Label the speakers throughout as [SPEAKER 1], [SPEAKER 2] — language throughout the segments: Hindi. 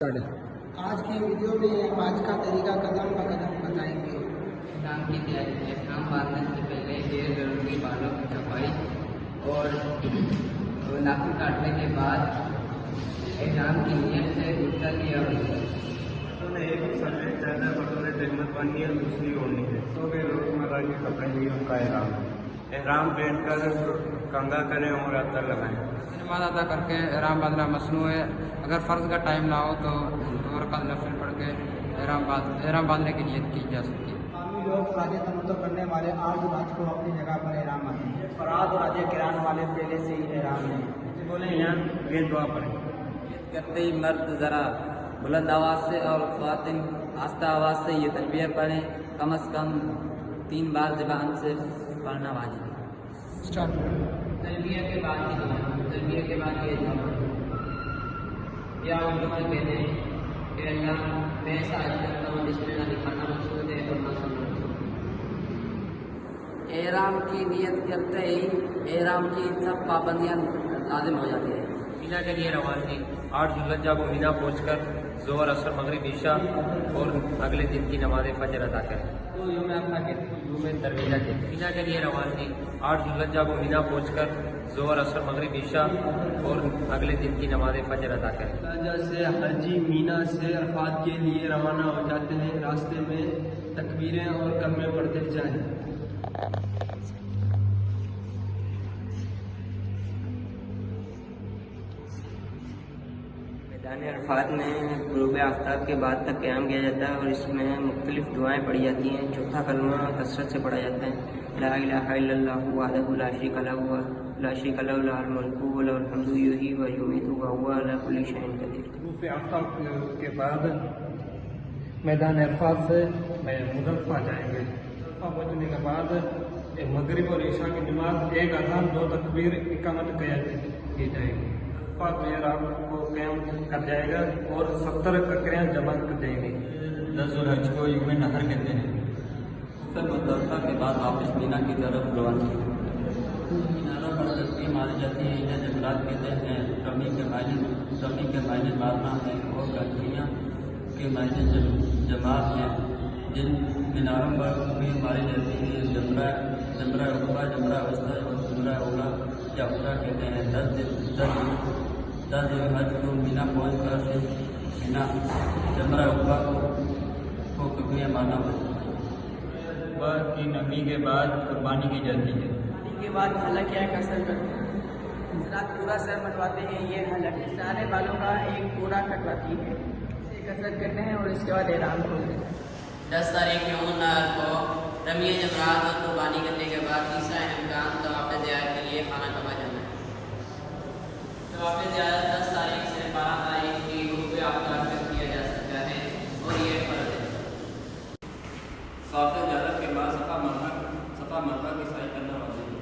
[SPEAKER 1] आज की वीडियो में हम आज का तरीका कदम ब कदम बताएंगे।
[SPEAKER 2] एहराम की तैयारी। एहराम बांधने से पहले गैर जरूरी बालों की सफाई और नाखून काटने के बाद एहराम की नीयत से गुस्सा लिया हुआ
[SPEAKER 3] उन्होंने एक सफेद चादर बटोरे तहमत बांधी है, दूसरी ओढ़नी है तो वे रोजमर्रा के कपड़े ही उनका एहराम है। एहराम पहनकर कंघा करें और अतर लगाएं।
[SPEAKER 4] नमाज अदा करके एहराम बांधना मसनू है। अगर फ़र्ज़ का टाइम ना हो तो 2 रकात नफिल पढ़ के एहराम बांधने की नियत की जा सकती है।
[SPEAKER 1] आमी लोग फराज तमत्तो करने वाले आज रात को अपनी जगह पर एहराम बांधें। फराज और अजय किरान वाले पहले से ही एहराम हैं।
[SPEAKER 3] बोले यहाँ वे दुआ पढ़ें।
[SPEAKER 2] करते ही मर्द ज़रा बुलंद आवाज़ से और ख़वातीन आस्ता आवाज़ से ये तलबिया पढ़ें। कम से कम 3 बार ज़बान से पढ़ना वाजिब है। तलबिया के बाद ही दुआ, तलबिया के बाद ये दुआ या उर्दू में कहते हैं कि अल्लाह मैं ऐसा आज करता हूँ जिसमें ना दिखाना मकसूद है और ना सुनना मकसूद है। एहराम की नियत करते ही एहराम की सब पाबंदियाँ लाजिम हो जाती है।
[SPEAKER 5] मीना के लिए रवानगी 8 जुल्हज्जा को मीना पहुंचकर ज़ोहर असर मगरिब ईशा और अगले दिन की नमाज फजर अदा करें।
[SPEAKER 2] तो यूम अरफा के यूम तरविया के
[SPEAKER 5] मीना के लिए रवानगी 8 जुल्हज्जा को मीना पहुंचकर ज़ोहर असर मगरिब ईशा और अगले दिन की नमाज फजर अदा करें।
[SPEAKER 6] राजा से हाजी मीना से अरफात के लिए रवाना हो जाते हैं। रास्ते में तकबीरें और कलमे पढ़ते जाएं।
[SPEAKER 2] मैदान अरफात में गुरूब आफ्ताब के बाद तक क़याम किया जाता है और इसमें मुख्तलिफ दुआएँ पढ़ी जाती हैं। चौथा कलमा कसरत से पढ़ा जाता है। ला इलाहा इल्लल्लाहु वहदहु ला शरीका लहु लहुल मुल्कु व लहुल हम्दु युहयी व युमीतु व हुवा अला कुल्लि शैइन क़दीर।
[SPEAKER 3] गुरूब आफ्ताब के बाद मैदान अरफात से मुज़फ्फा जाएंगे। मुज़फ्फा पहुँचने के बाद मगरिब और ईशा की नमाज 1 अज़ान 2 तकबीर इकामत की जाएगी। रात को क़याम कर जाएगा और 70 ककरियाँ जमा कर देंगे।
[SPEAKER 7] 10 ज़ुल्हज को यूम नहर कहते हैं। फिर मुज़फ्फा के बाद वापस मीना की तरफ रवाना। मीनारों पर तस्बीह मारी जाती है। इन्हें जमरात कहते हैं। रमी के मायने मारना है और गठरियाँ के मायने जमात हैं। जिन मीनारों पर तस्बीह मारी जाती है जमरा उक़बा, जमरा वस्ता और जमरा उला या उखरा कहते हैं। 10 ज़ुल्हज को मीना पहुँच कर से मीना जमरा उक़बा को ककरियाँ मारना होता है।
[SPEAKER 3] की नमी के बाद कुर्बानी की जाती है।
[SPEAKER 1] कुर्बानी के बाद हलक या कसर करते हैं। रात पूरा सर मनवाते हैं। ये हलक सारे बालों का एक पूरा कटवाती है। इसे कसर करते हैं और इसके बाद एहराम खोलते हैं।
[SPEAKER 2] 10 तारीख यौम नहर को रमी जमरात और कुर्बानी करने के बाद तीसरा अहम काम तवाफ़ ज़ियारत के लिए खाना कमा जाना है। तवाफ़ ज़ियारत 10 तारीख से 12 तारीख की गुरूब आफ्ताब तक किया जा सकता है और ये फ़र्ज़ है।
[SPEAKER 7] तवाफ़ ज़ियारत के बाद सफ़ा मरवा की सही करना वाजिब है।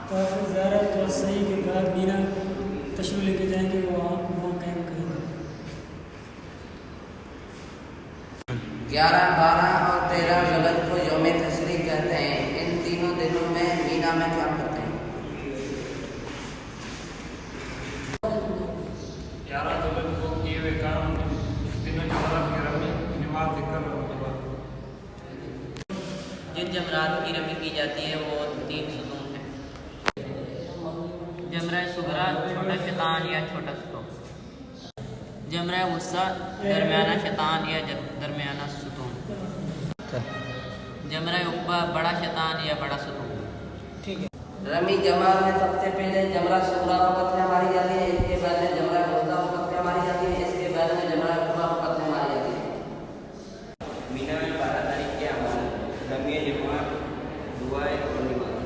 [SPEAKER 8] तवाफ़ ज़ियारत और सही के बाद मीना तशरीफ़ लेके जाएंगे। वहाँ क़याम करेंगे।
[SPEAKER 2] 11, 12 और 13 जुल्हज को यौम तशरीक़ कहते हैं। इन तीनों दिनों में मीना में क्या करते हैं?
[SPEAKER 3] 11 जुल्हज को किए हुए काम दिनों जमरात की रमी नमाज ज़िक्र और दुआ।
[SPEAKER 2] जिन जमरात की रमी की जाती है वो 3 सुतून हैं। जमरा सुगरा छोटा शैतान या छोटा सुतून, जमरा गुस्सा दरमियाना शैतान या दरमियाना सुतून, जमरा उक़बा बड़ा शैतान या बड़ा सुतून। रमी जमा में सबसे पहले जमरा सुगरा को पत्थर मारी जाती है। इसके बाद में जमरा गुस्सा को पत्थर मारी जाती है। इसके बाद में जमरा उक़बा को पत्थर मारी जाती है। मीना में 12 तारीख के अमाल रमी जमा दुआएं और नमाज।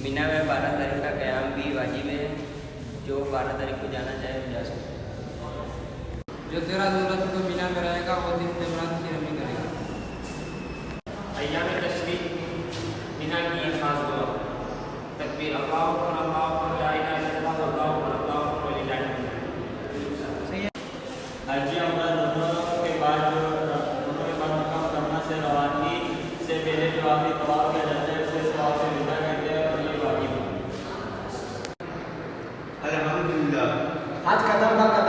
[SPEAKER 2] मीना में 12 तारीख का क़याम भी वाजिब है। जो 12 तारीख को जाना चाहे जा सकते हैं।
[SPEAKER 4] जो 13 जुल्हज को मीना में रहेगा वो दिन जमरात की रमी करेगा।
[SPEAKER 5] अय्याम तशरीक़ मीना की खास दुआ तकबीर अल्लाहु अकबर ला इलाहा इल्लल्लाह अल्लाहु अकबर व लिल्लाहिल हम्द।
[SPEAKER 7] हज उम्रा दोनों के बाद मक़ाम करना से रवानगी से पहले जो आखिरी तवाफ़ किया जाता है उसे तवाफ़ विदा कहते हैं और ये वाजिब है।
[SPEAKER 3] अल्हम्दुलिल्लाह।
[SPEAKER 9] आज कदम ब कदम